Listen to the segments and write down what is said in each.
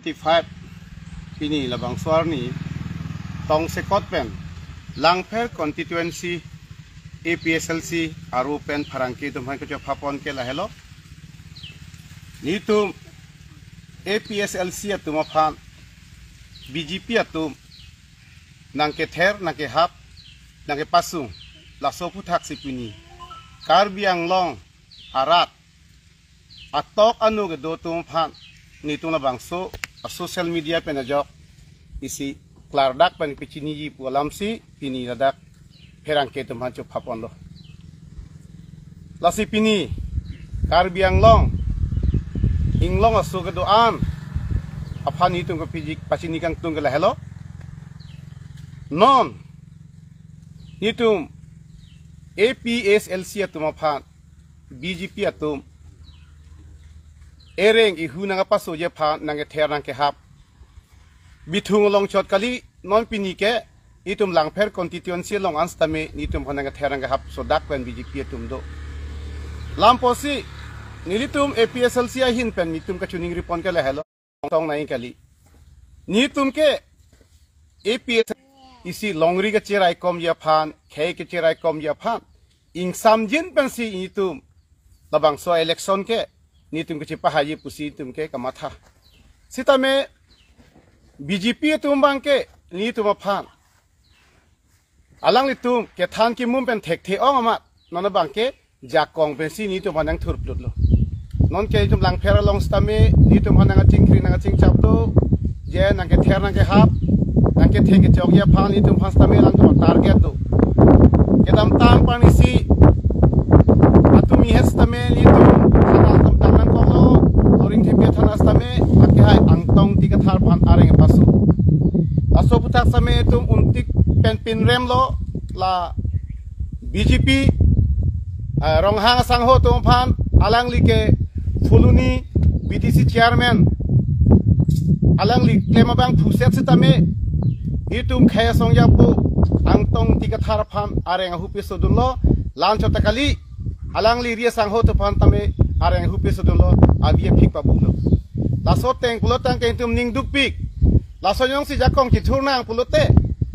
25 pini labang suar ni tong sekot pen langper constituency APSLC aru pen parangki tum han ko phapon ke la hello ni tum APSLC atum phan BJP atum nangke ther nangke hap nangke pasung la sopu thak sipini Karbi Anglong arat atok anu ke do tum phan ni tum labang so social media penajok isi klardak pen pichini ji pualamsi pini ladak herangke tum han phapon lo lasi pini Karbi Anglong inglong asu ke doan aphan ni tum ko pijik pachini kang tung ke la hello non nitum APSLC atum aphan BJP atum ereng ihu nanga paso je phan nange ther nangke hap bithung long chot kali non pini ke itum langpher constituency long anstame nitum hananga ther nangke hap so dak pen BJP atum do lamposi nilitum APSLC ahin pen nitum ka chuning ripon ke la hello tong nai kali nitum ke APS isi longri ke cerai kom ya phan khei ke cerai kom ya phan ing samjin pen si nitum labang so election ke nitum ke chipa haji pusi tum ke kamatha sitame BJP tum bang ke nitum phan alang litum ke than ki mum pen thek the ong ama non bang ke jakong pen si nitum hanang thur plut lo non ke tum lang phera long stame nitum hanang chingkri nang ching chap do je nang ke ther nang ke hap nang ke thek ke chok ya phan nitum phas tame lang to target do ke dam tang pan isi atumi hes tame nitum angtong tiga thar pan areng pasu aso putak same tum untik pen pin rem lo la BJP ronghang sangho tum phan alang like fuluni BTC chairman alang li klemabang phuset sitame itum khaya songya pu angtong tiga thar pan areng hupi sodun lo lan chota kali alang li ria sangho tum phan tame areng hupi sodun lo abia phik pabu lo laso teng pulotang ke tum ning dukpik laso yong si jakong ki thurnang pulote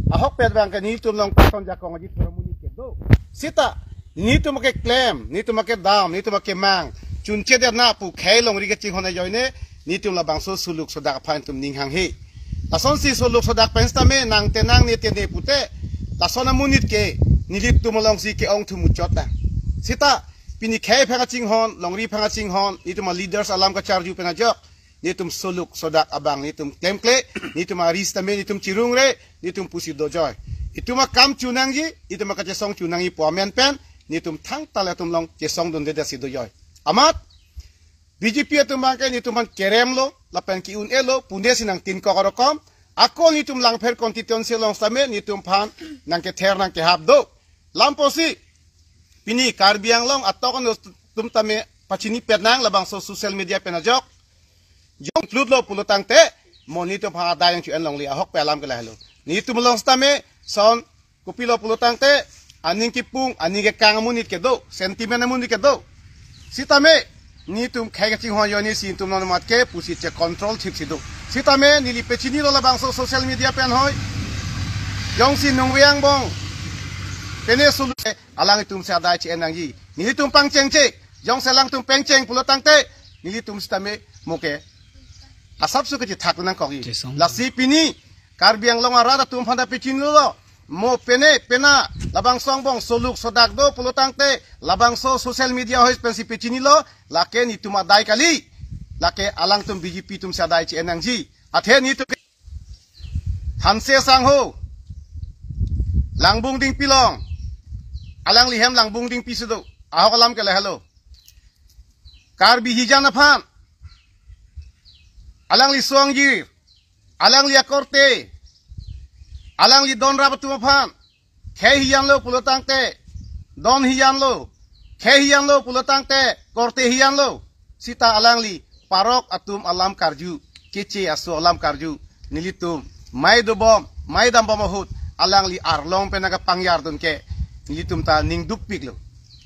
ahok pet bang ke ni tum long paton jakong ji thramuni ke do sita ni tum ke claim ni tum ke dam ni tum ke mang chunche de na pu khai long ri ke chi hone joine ni tum la bang so suluk so dak phan tum ning hang he lason si suluk so dak pen sta me nang te nang ni te ne pute laso na munit ke ni lit tum long si ke ong thu mu chot da sita pini khai phanga ching hon long ri phanga ching hon ni tum leaders alam ka charju pena jok nitum suluk sodak abang nitum klemkle nitum aris tame nitum cirung re nitum pusi dojoy ituma kam chunang ji ituma ka chesong chunang i pomen pen nitum thang talatum long chesong don de si dojoy amat BJP atum bangke nitum han kerem lo lapen ki un elo punde sinang tin ko rokom ako nitum langpher constituency long same nitum phan nang ke ther nang ke hab do lamposi pini Karbi Anglong atokon tum tame pachini pernang labang so social media penajok jong flut lo pulutang te monito pha dayang chu en long li ahok pelam ke la helo ni tum long stame son kupilo pulutang te aning ki pung ani ke kang munit ke do sentiment munit ke do sitame ni tum khai ke ching ho yo ni sin tum non mat ke pusi che control thik si do sitame ni li pechini lo la bang so social media pen hoy yong sin nong wiang bong pene sul alang tum sa dai chi enang ji ni tum pang cheng che yong selang tum peng cheng pulutang te ni tum stame moke asap su ke thak nang kogi lasi pini Karbi Anglong arada tum phanda pichin lo mo pene pena labang song bong soluk sodak do pulutang te labang so social media hois pensi pichini lo lake ni tuma dai kali lake alang tum BJP tum sa dai chi enang ji athe ni tu hanse sang ho langbung ding pilong alang lihem langbung ding pisu do ahok alam ke la hello Karbi hijana phan alang li suanggir alang li akorte alang li don rabatu phan khei hiyan lo pulotang te don hiyan lo khei hiyan lo pulotang te korte hiyan lo sita alang li parok atum alam karju kici asu alam karju nilitum mai do bom mai dam bomahut alang li arlong penaga pangyar dun ke nilitum ta ning dukpik lo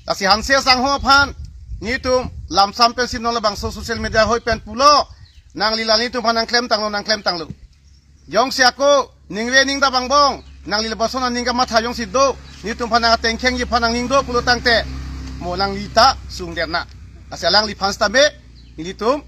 tasi hanse sang ho phan nitum lam sam pen sin no la bang social media hoi pen pulo nang lilani tu panang klem tanglu yong si aku ningwe ning da bangbong nang lilbasona ning ka matha yong si do ni tu panang tengkheng yi panang ning do pulu tangte mo nang lita sung derna asalang li pansta be ilitum